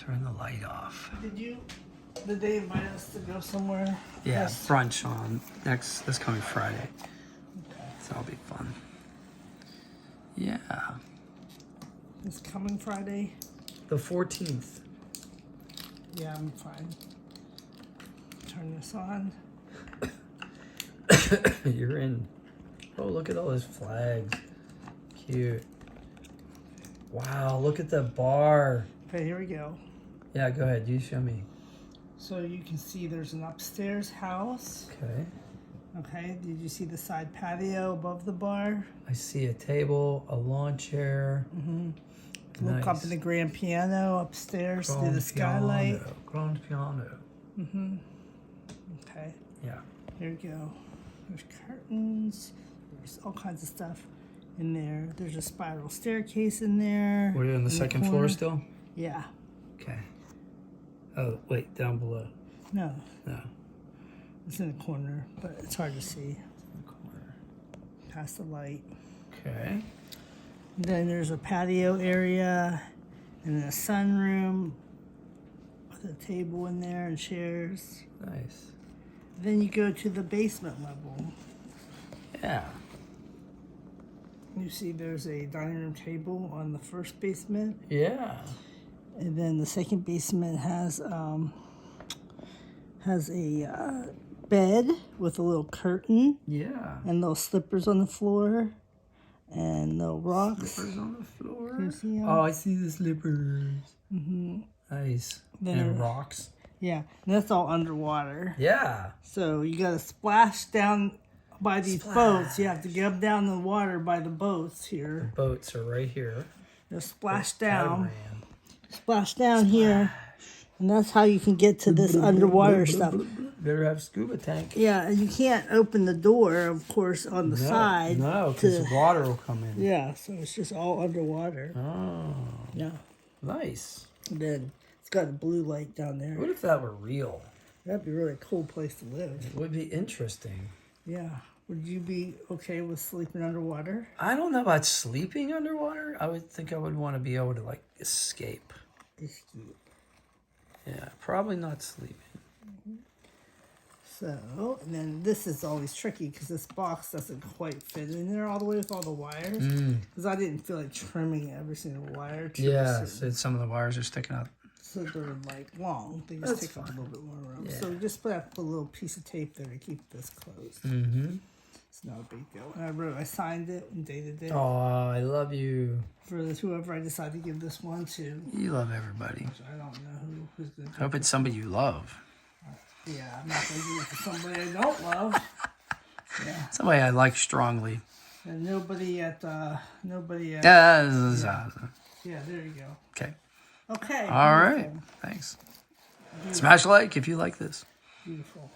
Turn the light off. Did they invite us to go somewhere? Yeah, brunch on this coming Friday. Okay. So that'll be fun. Yeah. This coming Friday? The 14th. Yeah, I'm fine. Turn this on. You're in. Oh, look at all those flags. Cute. Wow, look at the bar. Okay, here we go. Yeah, go ahead. You show me. So you can see there's an upstairs house. Okay. Okay, did you see the side patio above the bar? I see a table, a lawn chair. Look up in the grand piano upstairs through the skylight. Grand piano. Okay, Yeah. here we go. There's curtains. There's all kinds of stuff in there. There's a spiral staircase in there. We're on the second floor still? Yeah. Okay. Oh, wait, down below. No, No. it's in the corner, but it's hard to see The corner. past the light. Okay. Then there's a patio area and a sunroom with a table in there and chairs. Nice. Then you go to the basement level. Yeah. You see there's a dining room table on the first basement. Yeah. And then the second basement has a bed with a little curtain Yeah. and little slippers on the floor and little rocks. Slippers on the floor. Can you see 'em? Oh, I see the slippers. Nice. Then and there- rocks. Yeah, and that's all underwater. Yeah. So you got to splash down by these boats. You have to get up down the water by the boats here. Boats are right here. Just splash down. Catamaran. Splash down here. And that's how you can get to this underwater stuff. Better have scuba tank. Yeah, and you can't open the door, of course, on the side. No, because the water will come in. Yeah, so it's just all underwater. Oh, Yeah. nice. And then it's got a blue light down there. What if that were real? That'd be a really cool place to live. It would be interesting. Yeah. Would you be okay with sleeping underwater? I don't know about sleeping underwater. I would think I would want to be able to like escape. Yeah, probably not sleeping. So, and then this is always tricky because this box doesn't quite fit in there all the way with all the wires. Because I didn't feel like trimming every single wire. To Yeah, so some of the wires are sticking up. So they're like long. They just That's take up a fine. little bit more room. Yeah. So we just put up a little piece of tape there to keep this closed. It's not a big deal. And I signed it and dated it Oh, I love you. for whoever I decide to give this one to. You love everybody. I don't know who's going to. Hope it's somebody you love. Yeah, I'm not going to give it to somebody I don't love. Yeah. Somebody I like strongly. And nobody at. Yeah. Yeah, there you go. Okay. Okay. All right. beautiful. Thanks. Smash like if you like this. Beautiful.